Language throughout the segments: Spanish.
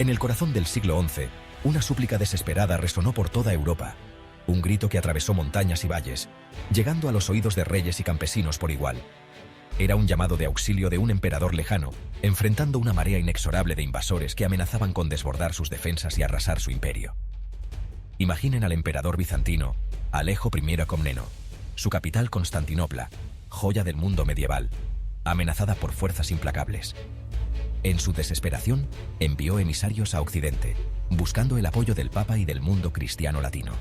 En el corazón del siglo XI, una súplica desesperada resonó por toda Europa. Un grito que atravesó montañas y valles, llegando a los oídos de reyes y campesinos por igual. Era un llamado de auxilio de un emperador lejano, enfrentando una marea inexorable de invasores que amenazaban con desbordar sus defensas y arrasar su imperio. Imaginen al emperador bizantino, Alejo I Comneno, su capital Constantinopla, joya del mundo medieval, amenazada por fuerzas implacables. En su desesperación, envió emisarios a Occidente, buscando el apoyo del Papa y del mundo cristiano latino.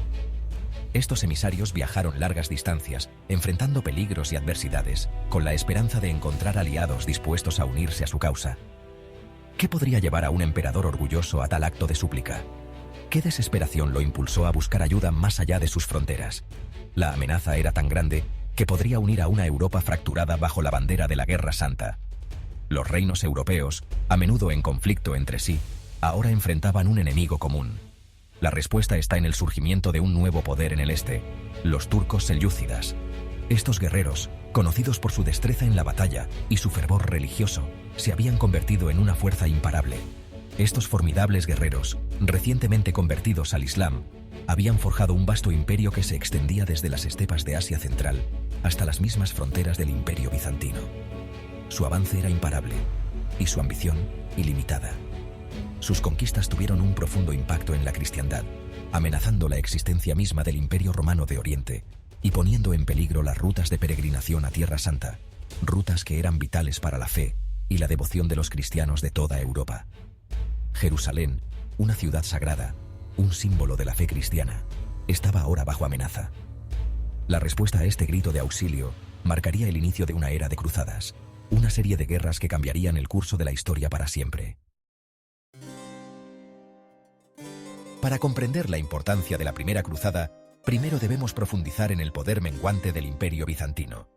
Estos emisarios viajaron largas distancias, enfrentando peligros y adversidades, con la esperanza de encontrar aliados dispuestos a unirse a su causa. ¿Qué podría llevar a un emperador orgulloso a tal acto de súplica? ¿Qué desesperación lo impulsó a buscar ayuda más allá de sus fronteras? La amenaza era tan grande que podría unir a una Europa fracturada bajo la bandera de la Guerra Santa. Los reinos europeos, a menudo en conflicto entre sí, ahora enfrentaban un enemigo común. La respuesta está en el surgimiento de un nuevo poder en el este, los turcos selyúcidas. Estos guerreros, conocidos por su destreza en la batalla y su fervor religioso, se habían convertido en una fuerza imparable. Estos formidables guerreros, recientemente convertidos al Islam, habían forjado un vasto imperio que se extendía desde las estepas de Asia Central hasta las mismas fronteras del Imperio Bizantino. Su avance era imparable y su ambición ilimitada. Sus conquistas tuvieron un profundo impacto en la cristiandad, amenazando la existencia misma del Imperio Romano de Oriente y poniendo en peligro las rutas de peregrinación a Tierra Santa, rutas que eran vitales para la fe y la devoción de los cristianos de toda Europa. Jerusalén, una ciudad sagrada, un símbolo de la fe cristiana, estaba ahora bajo amenaza. La respuesta a este grito de auxilio marcaría el inicio de una era de cruzadas, una serie de guerras que cambiarían el curso de la historia para siempre. Para comprender la importancia de la Primera Cruzada, primero debemos profundizar en el poder menguante del Imperio Bizantino.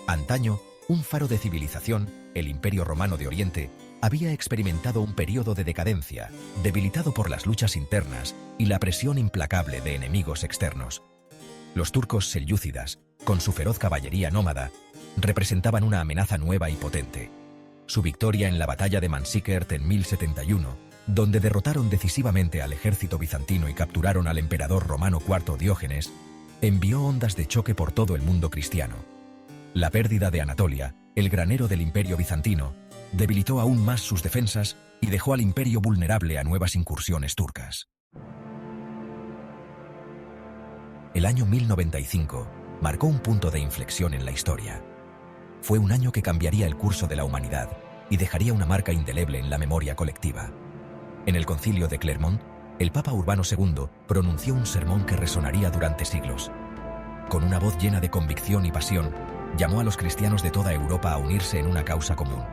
Antaño, un faro de civilización, el Imperio Romano de Oriente, había experimentado un periodo de decadencia, debilitado por las luchas internas y la presión implacable de enemigos externos. Los turcos selyúcidas, con su feroz caballería nómada, representaban una amenaza nueva y potente. Su victoria en la batalla de Manzikert en 1071, donde derrotaron decisivamente al ejército bizantino y capturaron al emperador romano IV Diógenes, envió ondas de choque por todo el mundo cristiano. La pérdida de Anatolia, el granero del Imperio Bizantino, debilitó aún más sus defensas y dejó al imperio vulnerable a nuevas incursiones turcas. El año 1095 marcó un punto de inflexión en la historia. Fue un año que cambiaría el curso de la humanidad y dejaría una marca indeleble en la memoria colectiva. En el concilio de Clermont, el Papa Urbano II pronunció un sermón que resonaría durante siglos. Con una voz llena de convicción y pasión, llamó a los cristianos de toda Europa a unirse en una causa común.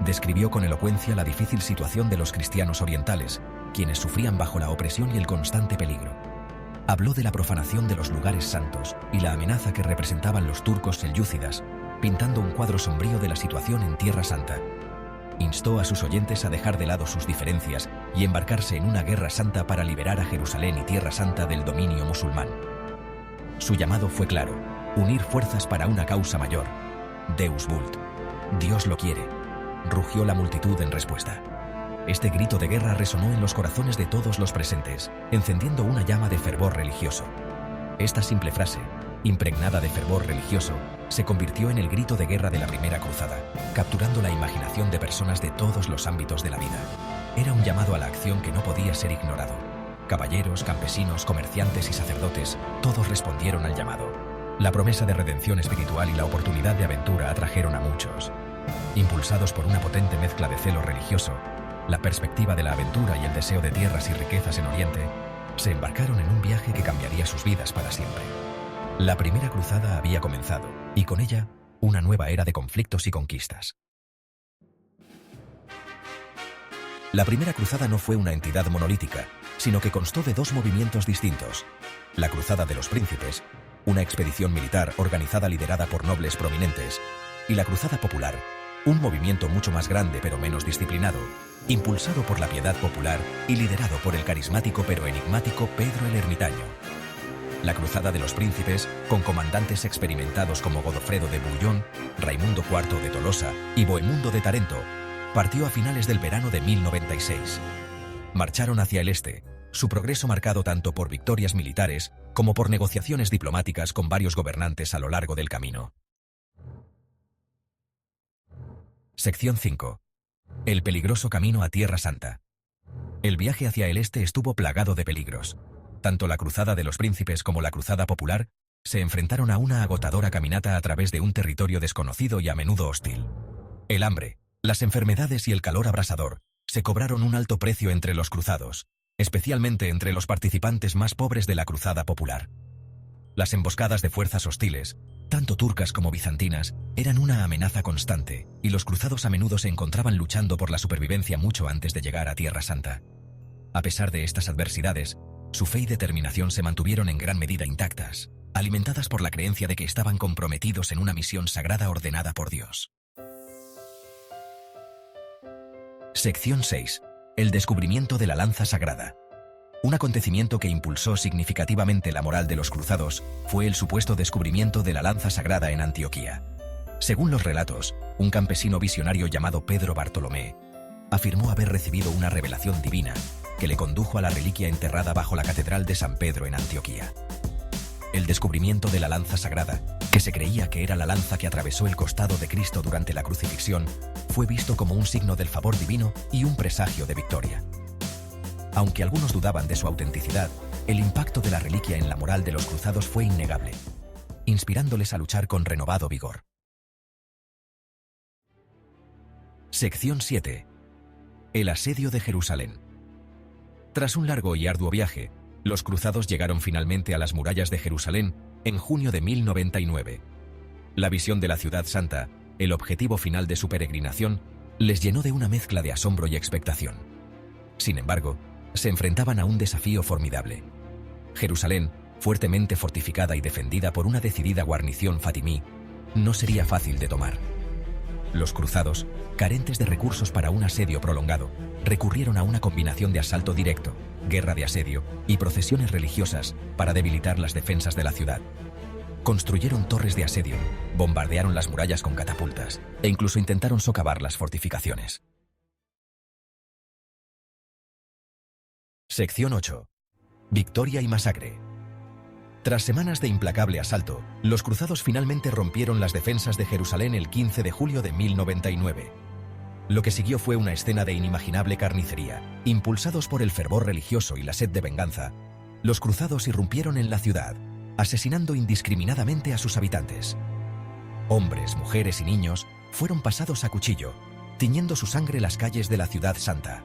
Describió con elocuencia la difícil situación de los cristianos orientales, quienes sufrían bajo la opresión y el constante peligro. Habló de la profanación de los lugares santos y la amenaza que representaban los turcos selyúcidas, pintando un cuadro sombrío de la situación en Tierra Santa. Instó a sus oyentes a dejar de lado sus diferencias y embarcarse en una guerra santa para liberar a Jerusalén y Tierra Santa del dominio musulmán. Su llamado fue claro: unir fuerzas para una causa mayor. Deus vult. Dios lo quiere, rugió la multitud en respuesta. Este grito de guerra resonó en los corazones de todos los presentes, encendiendo una llama de fervor religioso. Esta simple frase, impregnada de fervor religioso, se convirtió en el grito de guerra de la Primera Cruzada, capturando la imaginación de personas de todos los ámbitos de la vida. Era un llamado a la acción que no podía ser ignorado. Caballeros, campesinos, comerciantes y sacerdotes, todos respondieron al llamado. La promesa de redención espiritual y la oportunidad de aventura atrajeron a muchos. Impulsados por una potente mezcla de celo religioso, la perspectiva de la aventura y el deseo de tierras y riquezas en Oriente, se embarcaron en un viaje que cambiaría sus vidas para siempre. La Primera Cruzada había comenzado, y con ella, una nueva era de conflictos y conquistas. La Primera Cruzada no fue una entidad monolítica, sino que constó de dos movimientos distintos: la Cruzada de los Príncipes, una expedición militar organizada liderada por nobles prominentes, y la Cruzada Popular, un movimiento mucho más grande pero menos disciplinado, impulsado por la piedad popular y liderado por el carismático pero enigmático Pedro el Ermitaño. La Cruzada de los Príncipes, con comandantes experimentados como Godofredo de Bouillon, Raimundo IV de Tolosa y Bohemundo de Tarento, partió a finales del verano de 1096. marcharon hacia el este, su progreso marcado tanto por victorias militares como por negociaciones diplomáticas con varios gobernantes a lo largo del camino. Sección 5. El peligroso camino a Tierra Santa. El viaje hacia el este estuvo plagado de peligros. Tanto la Cruzada de los Príncipes como la Cruzada Popular se enfrentaron a una agotadora caminata a través de un territorio desconocido y a menudo hostil. El hambre, las enfermedades y el calor abrasador se cobraron un alto precio entre los cruzados, especialmente entre los participantes más pobres de la Cruzada Popular. Las emboscadas de fuerzas hostiles, tanto turcas como bizantinas, eran una amenaza constante, y los cruzados a menudo se encontraban luchando por la supervivencia mucho antes de llegar a Tierra Santa. A pesar de estas adversidades, su fe y determinación se mantuvieron en gran medida intactas, alimentadas por la creencia de que estaban comprometidos en una misión sagrada ordenada por Dios. Sección 6. El descubrimiento de la lanza sagrada. Un acontecimiento que impulsó significativamente la moral de los cruzados fue el supuesto descubrimiento de la lanza sagrada en Antioquía. Según los relatos, un campesino visionario llamado Pedro Bartolomé afirmó haber recibido una revelación divina que le condujo a la reliquia enterrada bajo la Catedral de San Pedro en Antioquía. El descubrimiento de la lanza sagrada, que se creía que era la lanza que atravesó el costado de Cristo durante la crucifixión, fue visto como un signo del favor divino y un presagio de victoria. Aunque algunos dudaban de su autenticidad, el impacto de la reliquia en la moral de los cruzados fue innegable, inspirándoles a luchar con renovado vigor. Sección 7. El asedio de Jerusalén. Tras un largo y arduo viaje, los cruzados llegaron finalmente a las murallas de Jerusalén en junio de 1099. La visión de la ciudad santa, el objetivo final de su peregrinación, les llenó de una mezcla de asombro y expectación. Sin embargo, se enfrentaban a un desafío formidable. Jerusalén, fuertemente fortificada y defendida por una decidida guarnición fatimí, no sería fácil de tomar. Los cruzados, carentes de recursos para un asedio prolongado, recurrieron a una combinación de asalto directo, guerra de asedio y procesiones religiosas para debilitar las defensas de la ciudad. Construyeron torres de asedio, bombardearon las murallas con catapultas e incluso intentaron socavar las fortificaciones. Sección 8. Victoria y masacre. Tras semanas de implacable asalto, los cruzados finalmente rompieron las defensas de Jerusalén el 15 de julio de 1099. Lo que siguió fue una escena de inimaginable carnicería. Impulsados por el fervor religioso y la sed de venganza, los cruzados irrumpieron en la ciudad, asesinando indiscriminadamente a sus habitantes. Hombres, mujeres y niños fueron pasados a cuchillo, tiñendo su sangre las calles de la ciudad santa.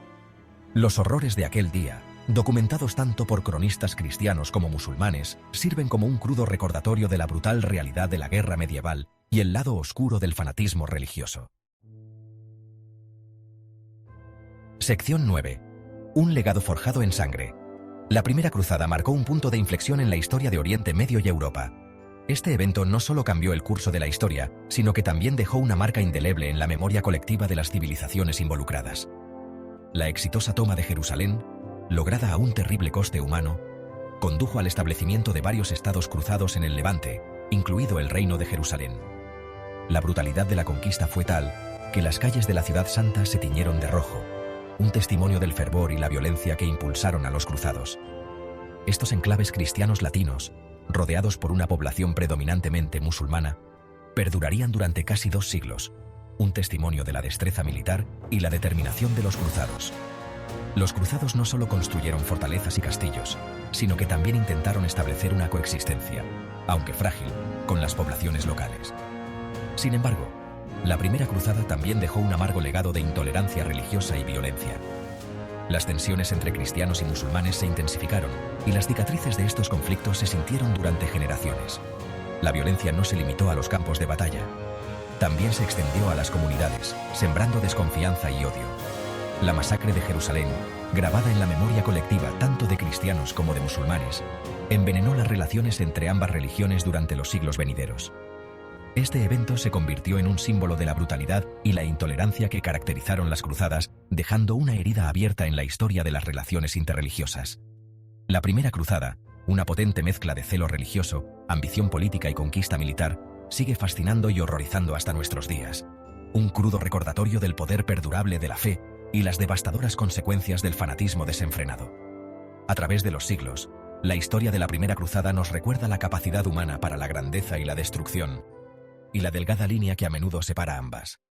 Los horrores de aquel día, documentados tanto por cronistas cristianos como musulmanes, sirven como un crudo recordatorio de la brutal realidad de la guerra medieval y el lado oscuro del fanatismo religioso. Sección 9. Un legado forjado en sangre. La Primera Cruzada marcó un punto de inflexión en la historia de Oriente Medio y Europa. Este evento no solo cambió el curso de la historia, sino que también dejó una marca indeleble en la memoria colectiva de las civilizaciones involucradas. La exitosa toma de Jerusalén, lograda a un terrible coste humano, condujo al establecimiento de varios estados cruzados en el Levante, incluido el Reino de Jerusalén. La brutalidad de la conquista fue tal que las calles de la ciudad santa se tiñeron de rojo, un testimonio del fervor y la violencia que impulsaron a los cruzados. Estos enclaves cristianos latinos, rodeados por una población predominantemente musulmana, perdurarían durante casi 2 siglos, un testimonio de la destreza militar y la determinación de los cruzados. Los cruzados no solo construyeron fortalezas y castillos, sino que también intentaron establecer una coexistencia, aunque frágil, con las poblaciones locales. Sin embargo, la Primera Cruzada también dejó un amargo legado de intolerancia religiosa y violencia. Las tensiones entre cristianos y musulmanes se intensificaron, y las cicatrices de estos conflictos se sintieron durante generaciones. La violencia no se limitó a los campos de batalla. También se extendió a las comunidades, sembrando desconfianza y odio. La masacre de Jerusalén, grabada en la memoria colectiva tanto de cristianos como de musulmanes, envenenó las relaciones entre ambas religiones durante los siglos venideros. Este evento se convirtió en un símbolo de la brutalidad y la intolerancia que caracterizaron las cruzadas, dejando una herida abierta en la historia de las relaciones interreligiosas. La Primera Cruzada, una potente mezcla de celo religioso, ambición política y conquista militar, sigue fascinando y horrorizando hasta nuestros días. Un crudo recordatorio del poder perdurable de la fe y las devastadoras consecuencias del fanatismo desenfrenado. A través de los siglos, la historia de la Primera Cruzada nos recuerda la capacidad humana para la grandeza y la destrucción, y la delgada línea que a menudo separa ambas.